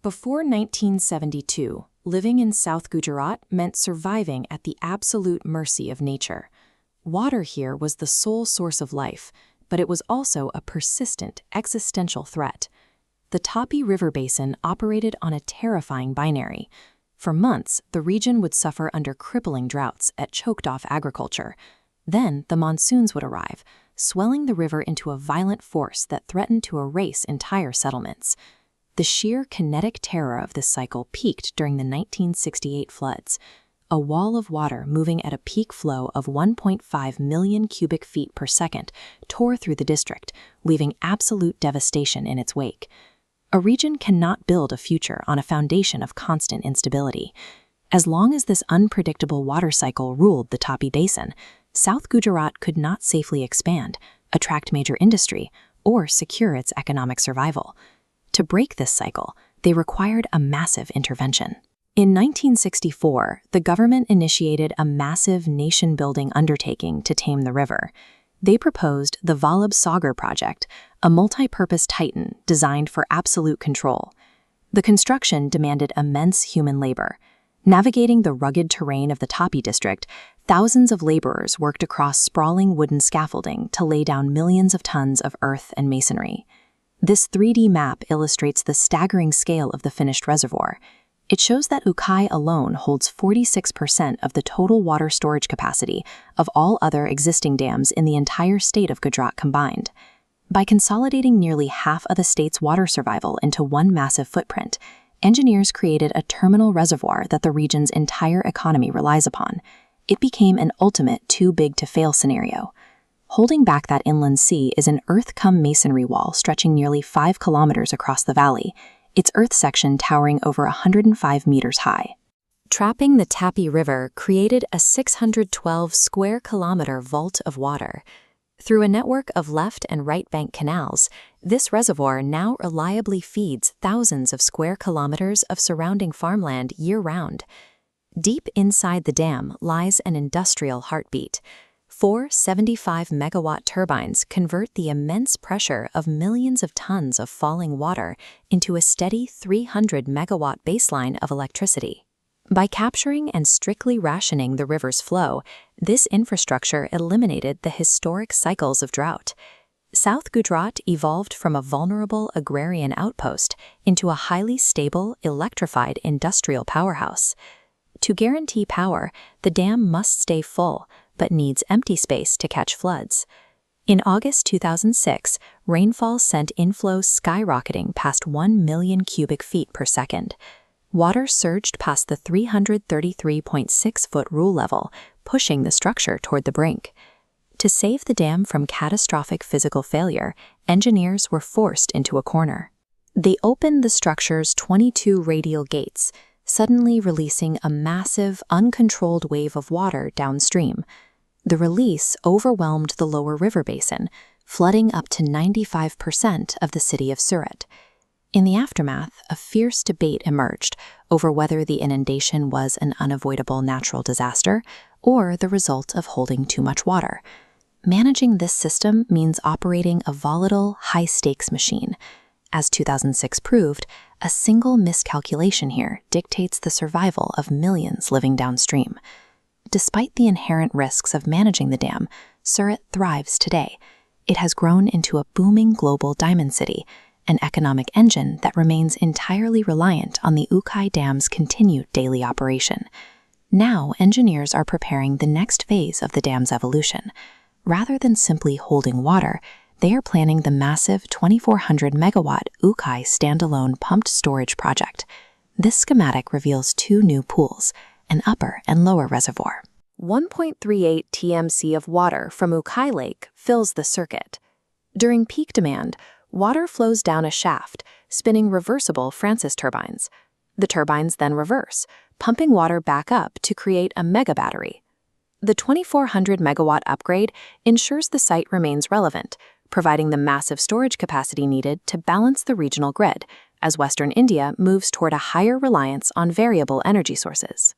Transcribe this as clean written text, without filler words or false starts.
Before 1972, living in South Gujarat meant surviving at the absolute mercy of nature. Water here was the sole source of life, but it was also a persistent existential threat. The Tapi River basin operated on a terrifying binary. For months, the region would suffer under crippling droughts that choked off agriculture. Then the monsoons would arrive, swelling the river into a violent force that threatened to erase entire settlements. The sheer kinetic terror of this cycle peaked during the 1968 floods. A wall of water moving at a peak flow of 1.5 million cubic feet per second tore through the district, leaving absolute devastation in its wake. A region cannot build a future on a foundation of constant instability. As long as this unpredictable water cycle ruled the Tapi Basin, South Gujarat could not safely expand, attract major industry, or secure its economic survival. To break this cycle, they required a massive intervention. In 1964, the government initiated a massive nation-building undertaking to tame the river. They proposed the Vallabh Sagar project, a multi-purpose titan designed for absolute control. The construction demanded immense human labor. Navigating the rugged terrain of the Tapi district, thousands of laborers worked across sprawling wooden scaffolding to lay down millions of tons of earth and masonry. This 3D map illustrates the staggering scale of the finished reservoir. It shows that Ukai alone holds 46% of the total water storage capacity of all other existing dams in the entire state of Gujarat combined. By consolidating nearly half of the state's water survival into one massive footprint, engineers created a terminal reservoir that the region's entire economy relies upon. It became an ultimate too-big-to-fail scenario. Holding back that inland sea is an earth-cum masonry wall stretching nearly 5 kilometers across the valley, its earth section towering over 105 meters high. Trapping the Tapi River created a 612 square kilometer vault of water. Through a network of left and right bank canals, this reservoir now reliably feeds thousands of square kilometers of surrounding farmland year-round. Deep inside the dam lies an industrial heartbeat. 4 75-megawatt turbines convert the immense pressure of millions of tons of falling water into a steady 300-megawatt baseline of electricity. By capturing and strictly rationing the river's flow, this infrastructure eliminated the historic cycles of drought. South Gujarat evolved from a vulnerable agrarian outpost into a highly stable, electrified industrial powerhouse. To guarantee power, the dam must stay full, but needs empty space to catch floods. In August 2006, rainfall sent inflows skyrocketing past 1 million cubic feet per second. Water surged past the 333.6-foot rule level, pushing the structure toward the brink. To save the dam from catastrophic physical failure, engineers were forced into a corner. They opened the structure's 22 radial gates, suddenly releasing a massive, uncontrolled wave of water downstream. The release overwhelmed the lower river basin, flooding up to 95% of the city of Surat. In the aftermath, a fierce debate emerged over whether the inundation was an unavoidable natural disaster or the result of holding too much water. Managing this system means operating a volatile, high-stakes machine. As 2006 proved, a single miscalculation here dictates the survival of millions living downstream. Despite the inherent risks of managing the dam, Surat thrives today. It has grown into a booming global diamond city, an economic engine that remains entirely reliant on the Ukai Dam's continued daily operation. Now, engineers are preparing the next phase of the dam's evolution. Rather than simply holding water, they are planning the massive 2,400-megawatt Ukai standalone pumped storage project. This schematic reveals 2 new pools, an upper and lower reservoir. 1.38 TMC of water from Ukai Lake fills the circuit. During peak demand, water flows down a shaft, spinning reversible Francis turbines. The turbines then reverse, pumping water back up to create a mega battery. The 2,400-megawatt upgrade ensures the site remains relevant, providing the massive storage capacity needed to balance the regional grid as Western India moves toward a higher reliance on variable energy sources.